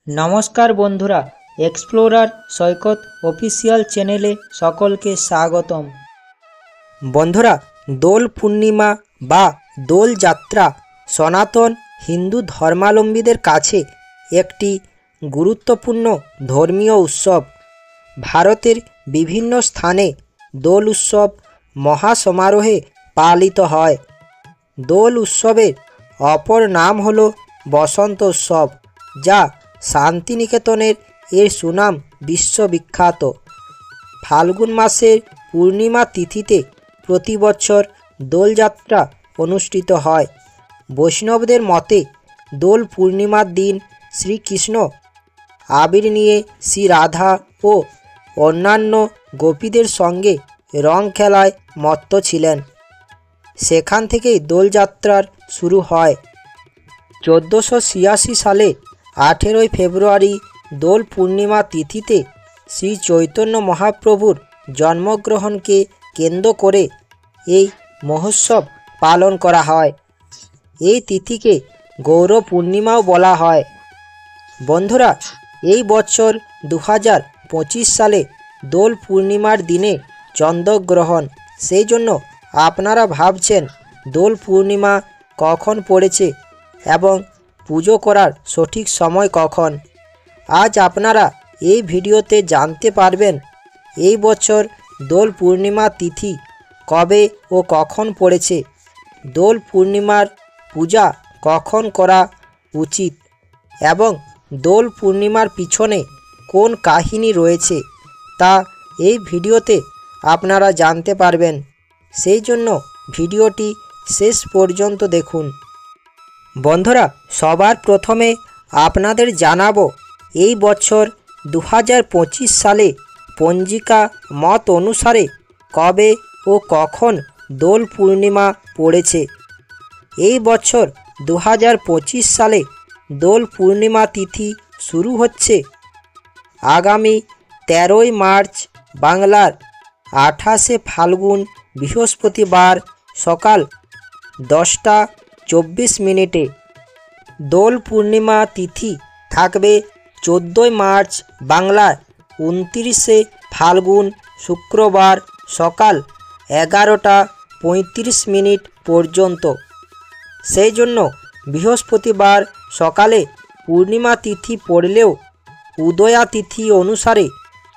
নমস্কার বন্ধুরা, এক্সপ্লোরার সৈকত অফিসিয়াল চ্যানেলে সকলকে স্বাগতম। বন্ধুরা, দোল পূর্ণিমা বা দোল যাত্রা সনাতন হিন্দু ধর্মাবলম্বীদের কাছে একটি গুরুত্বপূর্ণ ধর্মীয় উৎসব। ভারতের বিভিন্ন স্থানে দোল উৎসব মহাসমারোহে পালিত হয়। দোল উৎসবের অপর নাম হল বসন্ত উৎসব, যা শান্তিনিকেতনের এর সুনাম বিশ্ববিখ্যাত। ফাল্গুন মাসের পূর্ণিমা তিথিতে প্রতি বছর দোলযাত্রা অনুষ্ঠিত হয়। বৈষ্ণবদের মতে দোল পূর্ণিমার দিন শ্রীকৃষ্ণ আবির নিয়ে শ্রী রাধা ও অন্যান্য গোপীদের সঙ্গে রং খেলায় মত্ত ছিলেন। সেখান থেকেই দোলযাত্রার শুরু হয়। 1486 সালে 18 ফেব্রুয়ারি দোল পূর্ণিমা তিথিতে শ্রী চৈতন্য মহাপ্রভুর জন্মগ্রহণকে কেন্দ্র করে এই মহোৎসব পালন করা হয়। এই তিথিকে গৌর পূর্ণিমাও বলা হয়। বন্ধুরা, এই বছর 2025 সালে দোল পূর্ণিমার দিনে চন্দ্রগ্রহণ। সেই জন্য আপনারা ভাবছেন দোল পূর্ণিমা কখন পড়েছে এবং পুজো করার সঠিক সময় কখন। আজ আপনারা এই ভিডিওতে জানতে পারবেন এই বছর দোল পূর্ণিমা তিথি কবে ও কখন পড়েছে, দোল পূর্ণিমার পূজা কখন করা উচিত এবং দোল পূর্ণিমার পিছনে কোন কাহিনী রয়েছে তা এই ভিডিওতে আপনারা জানতে পারবেন। সেই জন্য ভিডিওটি শেষ পর্যন্ত দেখুন। বন্ধুরা, সবার প্রথমে আপনাদের জানাবো এই বছর 2025 সালে পঞ্জিকা মত অনুসারে কবে ও কখন দোল পূর্ণিমা পড়েছে। এই বছর 2025 সালে দোল পূর্ণিমা তিথি শুরু হচ্ছে আগামী 13 মার্চ বাংলার 28 ফাল্গুন বৃহস্পতিবার সকাল 10:24 দোল পূর্ণিমা তিথি থাকবে 14 মার্চ বাংলার 29 ফাল্গুন শুক্রবার সকাল 11:35 পর্যন্ত। সেই জন্য বৃহস্পতিবার সকালে পূর্ণিমা তিথি পড়লেও উদয়া তিথি অনুসারে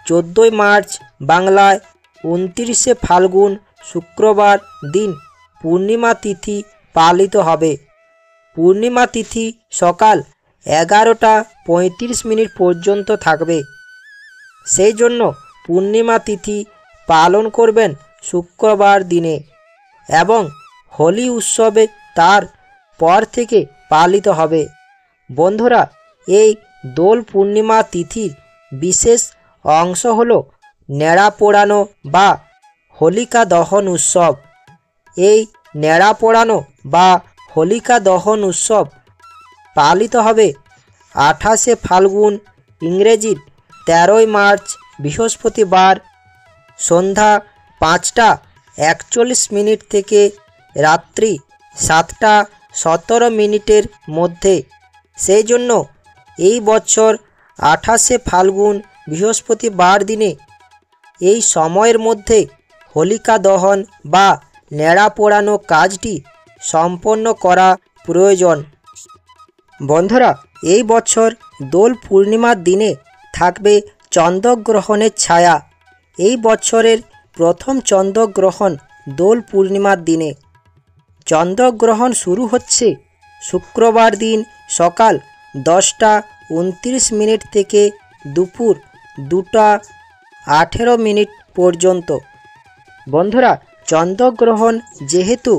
14 মার্চ বাংলায় 29 ফাল্গুন শুক্রবার দিন পূর্ণিমা তিথি পালিত হবে। পূর্ণিমা তিথি সকাল 11:35 পর্যন্ত থাকবে। সেই জন্য পূর্ণিমা তিথি পালন করবেন শুক্রবার দিনে এবং হোলি উৎসবে তার পর থেকে পালিত হবে। বন্ধুরা, এই দোল পূর্ণিমা তিথির বিশেষ অংশ হল নেড়া পোড়ানো বা হোলিকা দহন উৎসব। এই নেড়া পোড়ানো বা হোলিকা দহন উৎসব পালিত হবে 28 ফাল্গুন ইংরেজির 13 মার্চ বৃহস্পতিবার সন্ধ্যা 5:41 থেকে রাত্রি 7:17 মধ্যে। সেই জন্য এই বছর 28 ফাল্গুন বৃহস্পতিবার দিনে এই সময়ের মধ্যে হোলিকা দহন বা নেড়া পোড়ানো কাজটি সম্পন্ন করা প্রয়োজন। বন্ধুরা, এই বছর দোল পূর্ণিমার দিনে থাকবে চন্দ্রগ্রহণের ছায়া। এই বছরের প্রথম চন্দ্রগ্রহণ দোল পূর্ণিমার দিনে। চন্দ্রগ্রহণ শুরু হচ্ছে শুক্রবার দিন সকাল 10:29 থেকে দুপুর 2:18 পর্যন্ত। বন্ধুরা, চন্দ্রগ্রহণ যেহেতু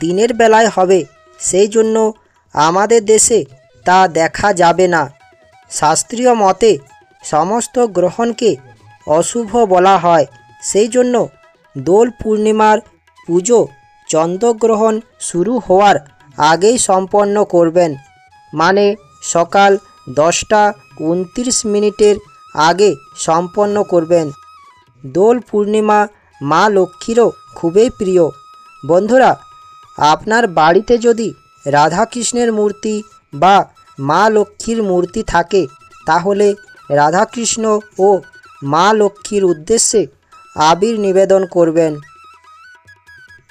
দিনের বেলায় হবে সেই জন্য আমাদের দেশে তা দেখা যাবে না। শাস্ত্রীয় মতে সমস্ত গ্রহণকে অশুভ বলা হয়। সেই জন্য দোল পূর্ণিমার পুজো চন্দ্রগ্রহণ শুরু হওয়ার আগেই সম্পন্ন করবেন, মানে সকাল 10:29 আগে সম্পন্ন করবেন। দোল পূর্ণিমা মা লক্ষ্মীরও খুবই প্রিয়। বন্ধুরা, আপনার বাড়িতে যদি রাধাকৃষ্ণের মূর্তি বা মা লক্ষ্মীর মূর্তি থাকে তাহলে রাধাকৃষ্ণ ও মা লক্ষ্মীর উদ্দেশ্যে আবির নিবেদন করবেন।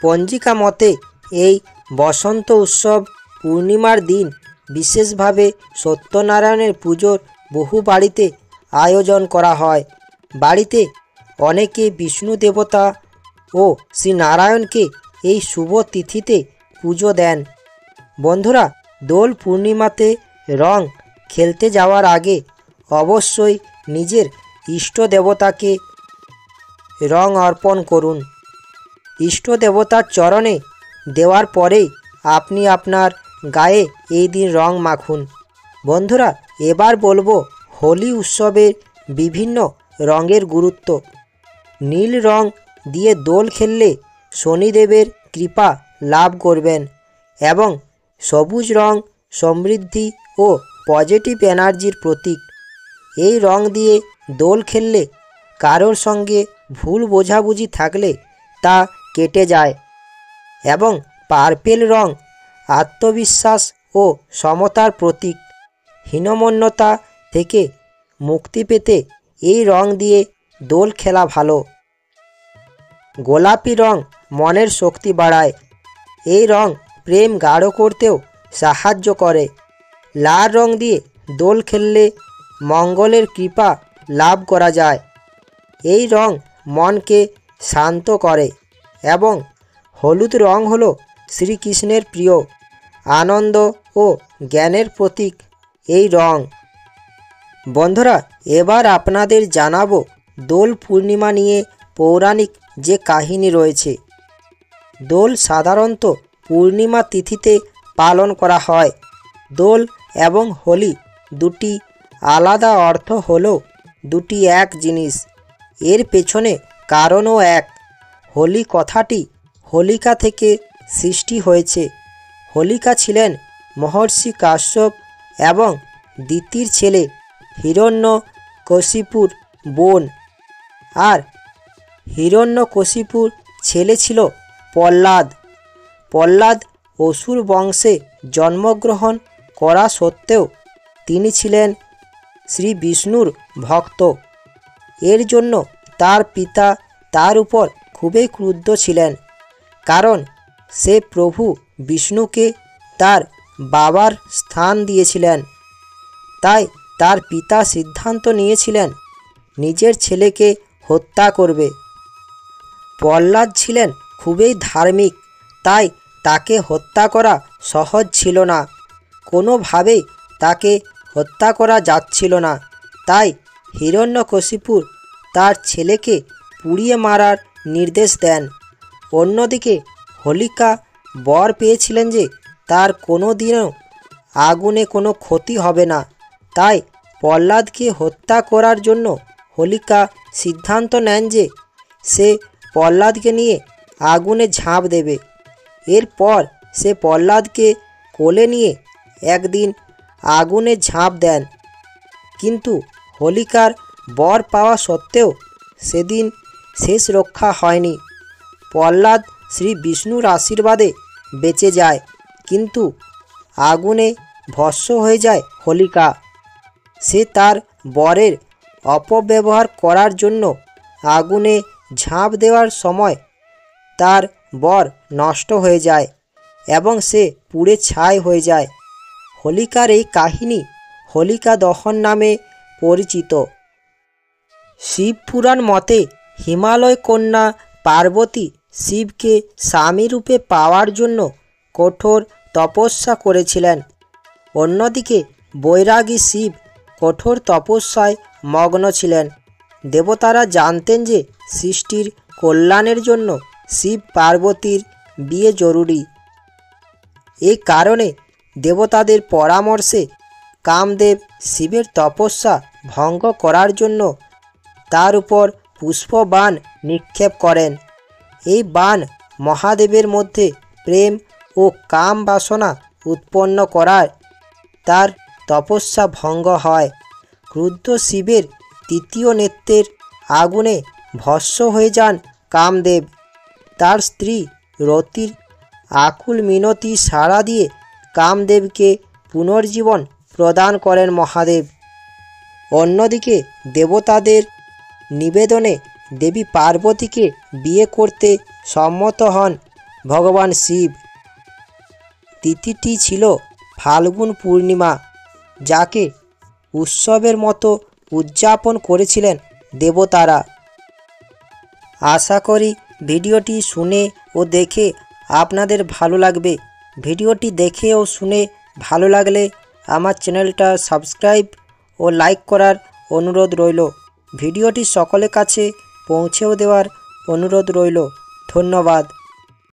পঞ্জিকা মতে এই বসন্ত উৎসব পূর্ণিমার দিন বিশেষভাবে সত্যনারায়ণের পুজোর বহু বাড়িতে আয়োজন করা হয়। বাড়িতে অনেকে বিষ্ণু দেবতা ও শ্রীনারায়ণকে এই শুভ তিথিতে পুজো দেন। বন্ধুরা, দোল পূর্ণিমাতে রং খেলতে যাওয়ার আগে অবশ্যই নিজের ইষ্ট দেবতাকে রং অর্পণ করুন। ইষ্ট দেবতার চরণে দেওয়ার পরেই আপনি আপনার গায়ে এই দিন রং মাখুন। বন্ধুরা, এবার বলবো হোলি উৎসবের বিভিন্ন রঙের গুরুত্ব। নীল রং দিয়ে দোল খেললে শনিদেবের কৃপা লাভ করবেন এবং সবুজ রং সমৃদ্ধি ও পজিটিভ এনার্জির প্রতীক। এই রং দিয়ে দোল খেললে কারোর সঙ্গে ভুল বোঝাবুঝি থাকলে তা কেটে যায় এবং পার্পেল রং আত্মবিশ্বাস ও সমতার প্রতীক। হীনমন্যতা থেকে মুক্তি পেতে এই রং দিয়ে দোল খেলা ভালো। গোলাপি রং মনের শক্তি বাড়ায়। এই রং প্রেম গাঢ় করতেও সাহায্য করে। লাল রং দিয়ে দোল খেললে মঙ্গলের কৃপা লাভ করা যায়। এই রং মনকে শান্ত করে এবং হলুদ রং হলো শ্রীকৃষ্ণের প্রিয়, আনন্দ ও জ্ঞানের প্রতীক এই রং। বন্ধুরা, এবার আপনাদের জানাবো দোল পূর্ণিমা নিয়ে পৌরাণিক যে কাহিনী রয়েছে। দোল সাধারণত পূর্ণিমা তিথিতে পালন করা হয়। দোল এবং হোলি দুটি আলাদা অর্থ হলেও দুটি এক জিনিস। এর পেছনে কারণও এক। হোলি কথাটি হোলিকা থেকে সৃষ্টি হয়েছে। হোলিকা ছিলেন মহর্ষি কাশ্যপ এবং দিতির ছেলে হিরণ্যকশিপুর বোন, আর হিরণ্যকশিপুর ছেলে ছিল প্রহ্লাদ। প্রহ্লাদ অসুর বংশে জন্মগ্রহণ করা সত্ত্বেও তিনি ছিলেন শ্রী বিষ্ণুর ভক্ত। এর জন্য তার পিতা তার উপর খুবই ক্রুদ্ধ ছিলেন, কারণ সে প্রভু বিষ্ণুকে তার বাবার স্থান দিয়েছিলেন। তাই তার পিতা সিদ্ধান্ত নিয়েছিলেন নিজের ছেলেকে হত্যা করবে। প্রহ্লাদ ছিলেন খুবই ধার্মিক, তাই তাকে হত্যা করা সহজ ছিল না। কোনোভাবেই তাকে হত্যা করা যাচ্ছিল না। তাই হিরণ্যকশিপুর তার ছেলেকে পুড়িয়ে মারার নির্দেশ দেন। অন্যদিকে হোলিকা বর পেয়েছিলেন যে তার কোনো দিনও আগুনে কোনো ক্ষতি হবে না। তাই প্রহ্লাদকে হত্যা করার জন্য হোলিকা সিদ্ধান্ত নেন যে সে প্রহ্লাদকে নিয়ে আগুনে ঝাঁপ দেবে। এরপর সে প্রহ্লাদকে কোলে নিয়ে একদিন আগুনে ঝাঁপ দেন, কিন্তু হোলিকার বর পাওয়া সত্ত্বেও সেদিন শেষ রক্ষা হয়নি। প্রহ্লাদ শ্রী বিষ্ণুর আশীর্বাদে বেঁচে যায়, কিন্তু আগুনে ভস্ম হয়ে যায় হোলিকা। সে তার বরের অপব্যবহার করার জন্য আগুনে ঝাঁপ দেওয়ার সময় তার বর নষ্ট হয়ে যায় এবং সে পুড়ে ছাই হয়ে যায়। হোলিকার এই কাহিনী হোলিকা দহন নামে পরিচিত। শিবপুরাণ মতে হিমালয় কন্যা পার্বতী শিবকে স্বামীরূপে পাওয়ার জন্য কঠোর তপস্যা করেছিলেন। অন্যদিকে বৈরাগী শিব কঠোর তপস্যায় মগ্ন ছিলেন। দেবতারা জানতেন যে সৃষ্টির কল্যাণের জন্য শিব পার্বতীর বিয়ে জরুরি। এই কারণে দেবতাদের পরামর্শে কামদেব শিবের তপস্যা ভঙ্গ করার জন্য তার উপর পুষ্পবাণ নিক্ষেপ করেন। এই বাণ মহাদেবের মধ্যে প্রেম ও কাম বাসনা উৎপন্ন করায় তার তপস্যা ভঙ্গ হয়। ক্রুদ্ধ শিবের তৃতীয় নেত্রের আগুনে ভস্ম হয়ে যান কামদেব। তার স্ত্রী রতির আকুল মিনতি সাড়া দিয়ে কামদেবকে পুনর্জীবন প্রদান করেন মহাদেব। অন্যদিকে দেবতাদের নিবেদনে দেবী পার্বতীকে বিয়ে করতে সম্মত হন ভগবান শিব। তিথিটি ছিল ফাল্গুন পূর্ণিমা, যাকে উৎসবের মতো উদযাপন করেছিলেন দেবতারা। আশা করি ভিডিওটি শুনে ও দেখে আপনাদের ভালো লাগবে। ভিডিওটি দেখে ও শুনে ভালো লাগলে আমার চ্যানেলটা সাবস্ক্রাইব ও লাইক করার অনুরোধ রইল। ভিডিওটি সকলের কাছে পৌঁছেও দেওয়ার অনুরোধ রইল। ধন্যবাদ।